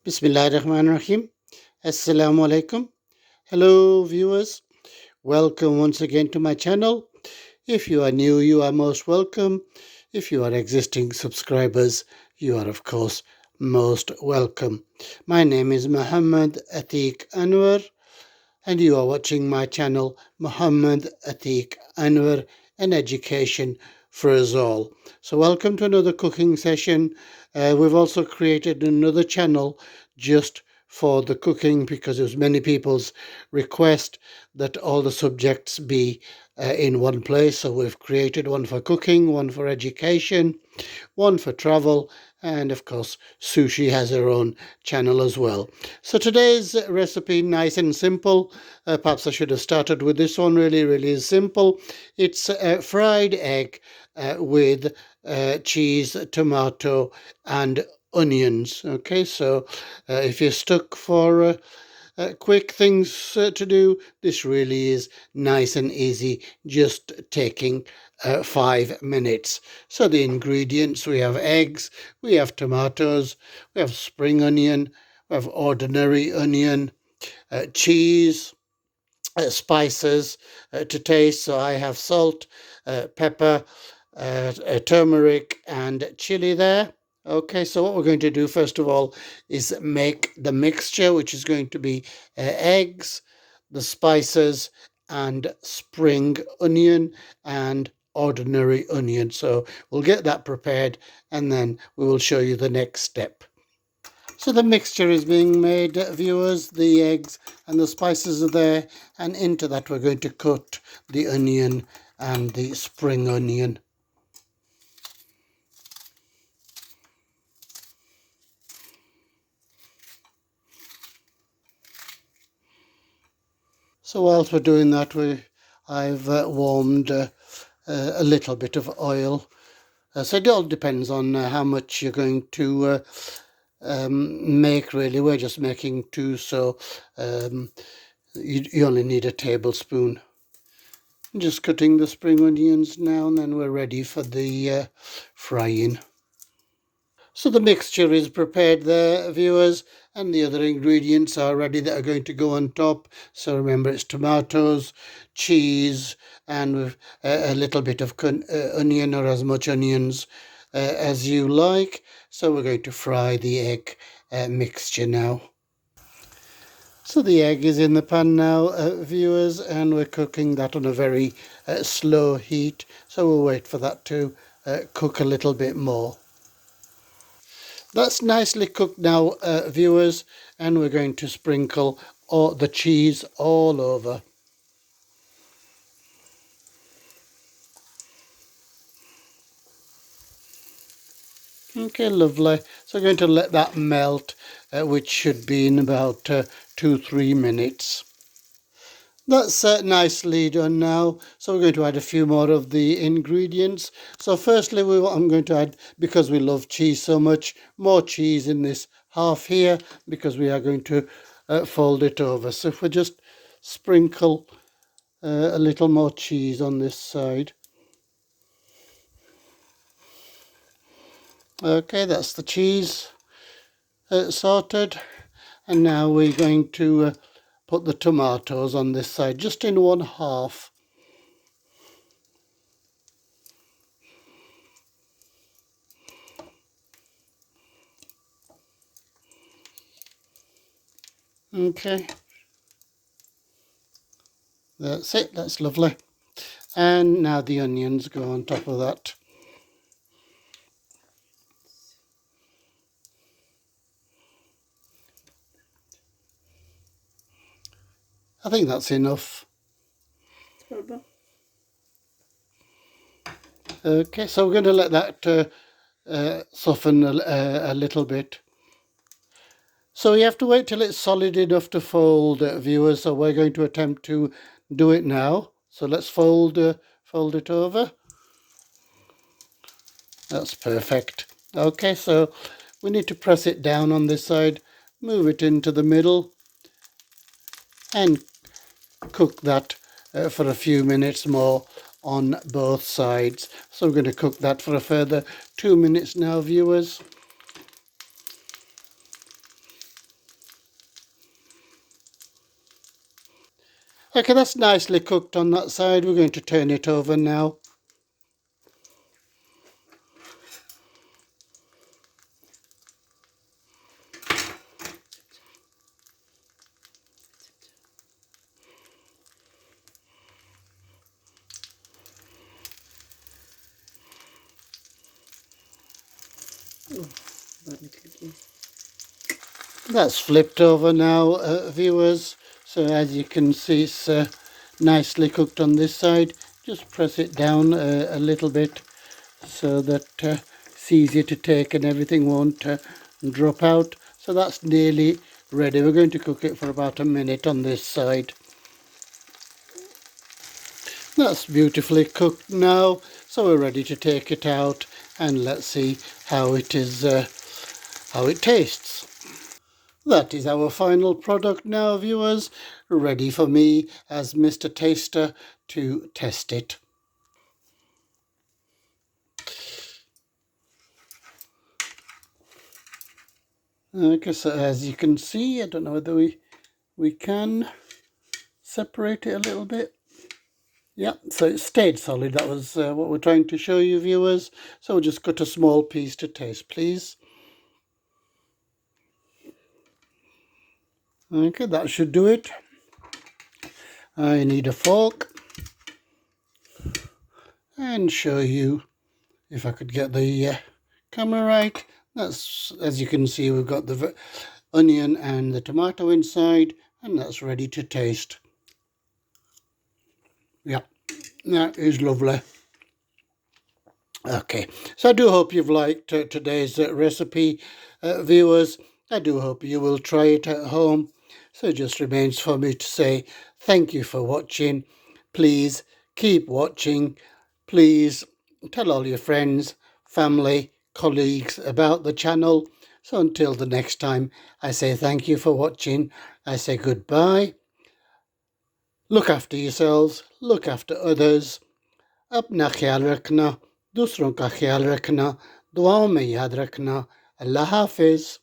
Bismillahirrahmanirrahim. Assalamu alaikum. Hello, viewers. Welcome once again to my channel. If you are new, you are most welcome. If you are existing subscribers, you are, of course, most welcome. My name is Muhammad Atiq Anwar, and you are watching my channel, Muhammad Atiq Anwar, an education for us all. So, welcome to another cooking session. We've also created another channel just for the cooking because it was many people's request that all the subjects be in one place. So, we've created one for cooking, one for education, one for travel, and of course, Sushi has her own channel as well. So today's recipe, nice and simple. Perhaps I should have started with this one. Really is simple. It's fried egg with cheese, tomato, and onions. Okay, so if you're stuck for quick things to do, this really is nice and easy, just taking 5 minutes. So the ingredients, we have eggs, we have tomatoes, we have spring onion, we have ordinary onion, cheese, spices to taste. So I have salt, pepper, turmeric, and chili there. Okay, so what we're going to do first of all is make the mixture, which is going to be eggs, the spices, and spring onion and ordinary onion. So we'll get that prepared and then we will show you the next step. So the mixture is being made, viewers. The eggs and the spices are there, and into that we're going to cut the onion and the spring onion. So whilst we're doing that, I've warmed a little bit of oil. So it all depends on how much you're going to make, really. We're just making two, so you only need a tablespoon. Just cutting the spring onions now, and then we're ready for the frying. So the mixture is prepared there, viewers, and the other ingredients are ready that are going to go on top. So remember, it's tomatoes, cheese, and with a little bit of onion, or as much onions as you like. So we're going to fry the egg mixture now. So the egg is in the pan now, viewers, and we're cooking that on a very slow heat. So we'll wait for that to cook a little bit more. That's nicely cooked now, viewers, and we're going to sprinkle the cheese all over. Okay, lovely. So we're going to let that melt, which should be in about 2-3 minutes. That's nicely done now. So we're going to add a few more of the ingredients. So firstly, I'm going to add, because we love cheese so much, more cheese in this half here, because we are going to fold it over. So if we just sprinkle a little more cheese on this side. Okay, that's the cheese sorted. And now we're going to put the tomatoes on this side, just in one half. Okay, that's it, that's lovely. And now the onions go on top of that. I think that's enough. Okay, so we're going to let that soften a little bit. So you have to wait till it's solid enough to fold, viewers. So we're going to attempt to do it now. So let's fold it over. That's perfect. Okay, so we need to press it down on this side, move it into the middle, and cook that for a few minutes more on both sides. So we're going to cook that for a further 2 minutes now, viewers. Okay, that's nicely cooked on that side. We're going to turn it over now. That's flipped over now, viewers. So as you can see, it's nicely cooked on this side. Just press it down a little bit so that it's easier to take and everything won't drop out. So that's nearly ready. We're going to cook it for about a minute on this side. That's beautifully cooked now, so we're ready to take it out and let's see how it is, how it tastes. That is our final product now, viewers, ready for me as Mr. Taster to test it. Okay, so as you can see, I don't know whether we can separate it a little bit. Yeah, so it stayed solid. That was what we're trying to show you, viewers. So we'll just cut a small piece to taste, please. Okay, that should do it. I need a fork and show you, if I could get the camera right. That's, as you can see, we've got the onion and the tomato inside, and that's ready to taste. Yeah, that is lovely. Okay, so I do hope you've liked today's recipe, viewers. I do hope you will try it at home. So it just remains for me to say thank you for watching. Please keep watching. Please tell all your friends, family, colleagues about the channel. So until the next time, I say thank you for watching. I say goodbye. Look after yourselves. Look after others. अपना ख्याल रखना, दूसरों का ख्याल रखना, दुआओं में याद रखना। अल्लाह हाफिज़।